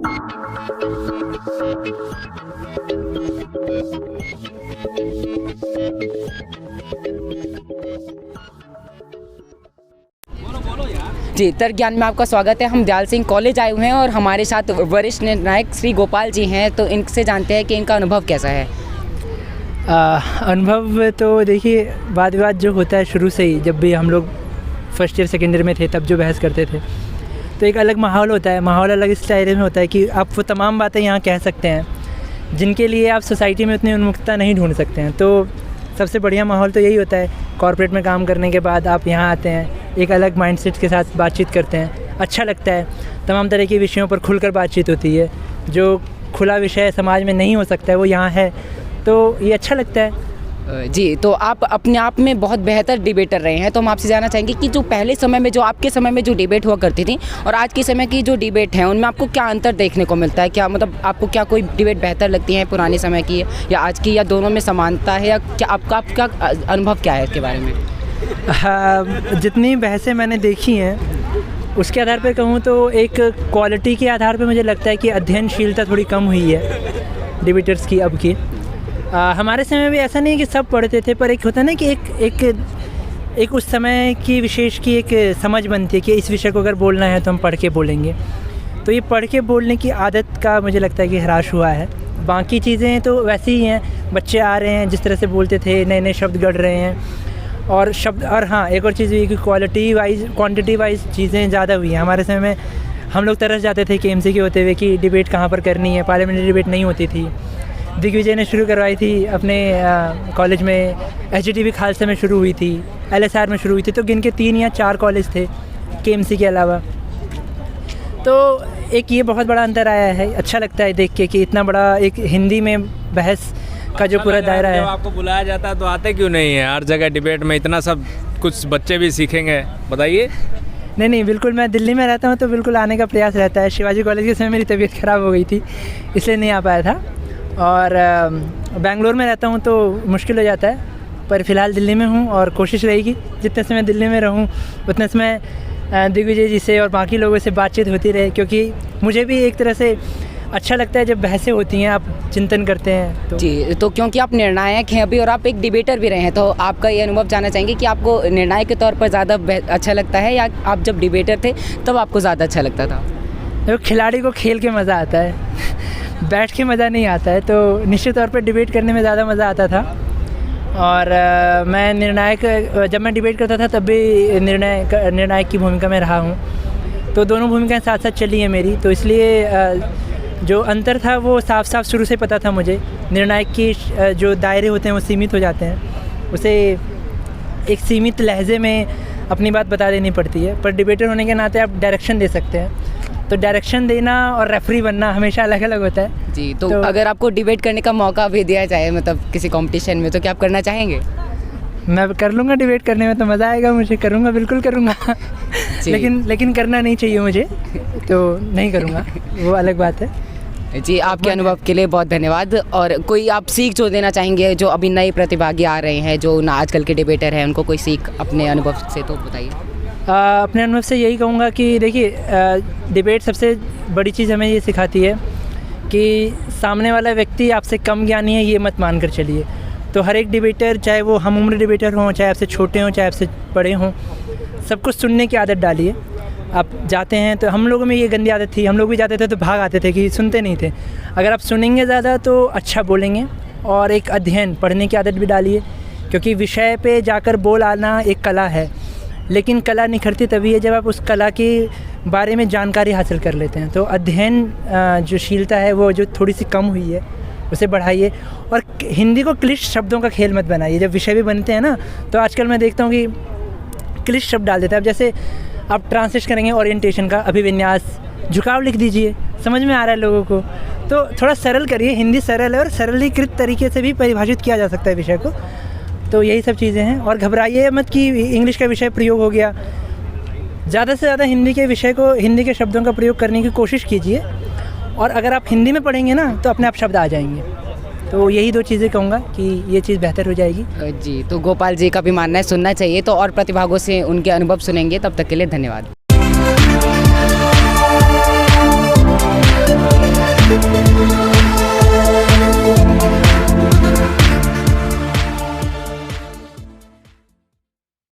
जी, तर्क ज्ञान में आपका स्वागत है। हम दयाल सिंह कॉलेज आए हुए हैं और हमारे साथ वरिष्ठ निर्णायक श्री गोपाल जी हैं, तो इनसे जानते हैं कि इनका अनुभव कैसा है। अनुभव तो देखिए, वाद विवाद जो होता है शुरू से ही, जब भी हम लोग फर्स्ट ईयर सेकेंड ईयर में थे तब जो बहस करते थे, तो एक अलग माहौल होता है। माहौल अलग इस दायरे में होता है कि आप वो तमाम बातें यहाँ कह सकते हैं जिनके लिए आप सोसाइटी में उतनी उन्मुखता नहीं ढूंढ सकते हैं। तो सबसे बढ़िया माहौल तो यही होता है। कॉर्पोरेट में काम करने के बाद आप यहाँ आते हैं, एक अलग माइंडसेट के साथ बातचीत करते हैं, अच्छा लगता है। तमाम तरह के विषयों पर खुलकर बातचीत होती है। जो खुला विषय समाज में नहीं हो सकता है वो यहाँ है, तो ये अच्छा लगता है। जी, तो आप अपने आप में बहुत बेहतर डिबेटर रहे हैं, तो हम आपसे जानना चाहेंगे कि जो पहले समय में, जो आपके समय में जो डिबेट हुआ करती थी और आज के समय की जो डिबेट है, उनमें आपको क्या अंतर देखने को मिलता है? क्या मतलब आपको क्या कोई डिबेट बेहतर लगती है पुराने समय की या आज की, या दोनों में समानता है, या क्या आपका अनुभव क्या है इसके बारे में? जितनी बहसें मैंने देखी हैं उसके आधार पर कहूँ तो एक क्वालिटी के आधार पर मुझे लगता है कि अध्ययनशीलता थोड़ी कम हुई है डिबेटर्स की अब की। हमारे समय में भी ऐसा नहीं है कि सब पढ़ते थे, पर एक होता है ना कि एक उस समय की विशेष की एक समझ बनती है कि इस विषय को अगर बोलना है तो हम पढ़ के बोलेंगे। तो ये पढ़ के बोलने की आदत का मुझे लगता है कि ह्रास हुआ है। बाकी चीज़ें तो वैसे ही हैं, बच्चे आ रहे हैं जिस तरह से बोलते थे, नए नए शब्द गढ़ रहे हैं और हाँ, एक और चीज़ ये कि क्वांटिटी वाइज चीज़ें ज़्यादा हुई हैं। हमारे समय में हम लोग तरस जाते थे कि एमसीक्यू होते हुए कि डिबेट कहाँ पर करनी है। पार्लियामेंट्री डिबेट नहीं होती थी। दिग्विजय ने शुरू करवाई थी अपने कॉलेज में, एचजीटीवी खालसा में शुरू हुई थी, एलएसआर में शुरू हुई थी, तो गिन के 3 या 4 कॉलेज थे केएमसी के अलावा। तो एक ये बहुत बड़ा अंतर आया है। अच्छा लगता है देख के कि इतना बड़ा एक हिंदी में बहस का जो पूरा दायरा है। जब आपको बुलाया जाता है तो आते क्यों नहीं है? हर जगह डिबेट में इतना सब कुछ बच्चे भी सीखेंगे, बताइए। नहीं, बिल्कुल। मैं दिल्ली में रहता हूँ तो बिल्कुल आने का प्रयास रहता है। शिवाजी कॉलेज के समय मेरी तबीयत ख़राब हो गई थी, इसलिए नहीं आ पाया था। और बेंगलोर में रहता हूँ तो मुश्किल हो जाता है, पर फ़िलहाल दिल्ली में हूँ और कोशिश रहेगी जितने समय दिल्ली में रहूँ उतने समय दिग्विजय जी से और बाकी लोगों से बातचीत होती रहे, क्योंकि मुझे भी एक तरह से अच्छा लगता है जब बहसें होती हैं, आप चिंतन करते हैं। तो जी, तो क्योंकि आप निर्णायक हैं अभी और आप एक डिबेटर भी रहे हैं, तो आपका ये अनुभव जानना चाहेंगे कि आपको निर्णायक के तौर पर ज़्यादा अच्छा लगता है या आप जब डिबेटर थे तब आपको ज़्यादा अच्छा लगता था? तो खिलाड़ी को खेल के मज़ा आता है, बैठ के मज़ा नहीं आता है। तो निश्चित तौर पर डिबेट करने में ज़्यादा मज़ा आता था। और मैं निर्णायक, जब मैं डिबेट करता था तब भी निर्णायक की भूमिका में रहा हूँ, तो दोनों भूमिकाएं साथ साथ चली हैं मेरी। तो इसलिए जो अंतर था वो साफ साफ शुरू से पता था मुझे। निर्णायक की जो दायरे होते हैं वो सीमित हो जाते हैं, उसे एक सीमित लहजे में अपनी बात बता देनी पड़ती है। पर डिबेटर होने के नाते आप डायरेक्शन दे सकते हैं, तो डायरेक्शन देना और रेफरी बनना हमेशा अलग अलग होता है। जी, तो अगर आपको डिबेट करने का मौका भी दिया जाए, मतलब किसी कंपटीशन में, तो क्या आप करना चाहेंगे? मैं कर लूँगा, डिबेट करने में तो मज़ा आएगा मुझे, करूँगा, बिल्कुल करूँगा। लेकिन करना नहीं चाहिए मुझे, तो नहीं करूँगा, वो अलग बात है। जी, आपके अनुभव के लिए बहुत धन्यवाद। और कोई आप सीख जो देना चाहेंगे जो अभी नए प्रतिभागी आ रहे हैं, जो ना आजकल के डिबेटर हैं, उनको कोई सीख अपने अनुभव से तो बताइए। अपने अनुभव से यही कहूँगा कि देखिए, डिबेट सबसे बड़ी चीज़ हमें ये सिखाती है कि सामने वाला व्यक्ति आपसे कम ज्ञानी है, ये मत मान कर चलिए। तो हर एक डिबेटर, चाहे वो हम उम्र डिबेटर हों, चाहे आपसे छोटे हों, चाहे आपसे बड़े हों, सबको सुनने की आदत डालिए। आप जाते हैं तो, हम लोगों में ये गंदी आदत थी, हम लोग भी जाते थे तो भाग आते थे कि सुनते नहीं थे। अगर आप सुनेंगे ज़्यादा तो अच्छा बोलेंगे। और एक अध्ययन, पढ़ने की आदत भी डालिए, क्योंकि विषय पे जाकर बोल आना एक कला है, लेकिन कला निखरती तभी है जब आप उस कला के बारे में जानकारी हासिल कर लेते हैं। तो अध्ययन जो शीलता है वो जो थोड़ी सी कम हुई है उसे बढ़ाइए। और हिंदी को क्लिष्ट शब्दों का खेल मत बनाइए। जब विषय भी बनते हैं ना, तो आजकल मैं देखता हूँ कि क्लिष्ट शब्द डाल देते हैं। अब जैसे आप ट्रांसलेट करेंगे ओरिएंटेशन का, अभिविन्यास, झुकाव लिख दीजिए, समझ में आ रहा है लोगों को। तो थोड़ा सरल करिए, हिंदी सरल है और सरलीकृत तरीके से भी परिभाषित किया जा सकता है विषय को। तो यही सब चीज़ें हैं। और घबराइए मत कि इंग्लिश का विषय प्रयोग हो गया। ज़्यादा से ज़्यादा हिंदी के विषय को, हिंदी के शब्दों का प्रयोग करने की कोशिश कीजिए। और अगर आप हिंदी में पढ़ेंगे ना तो अपने आप शब्द आ जाएंगे। तो यही 2 चीज़ें कहूँगा कि ये चीज़ बेहतर हो जाएगी। जी, तो गोपाल जी का भी मानना है सुनना चाहिए। तो और प्रतिभागों से उनके अनुभव सुनेंगे। तब तक के लिए धन्यवाद।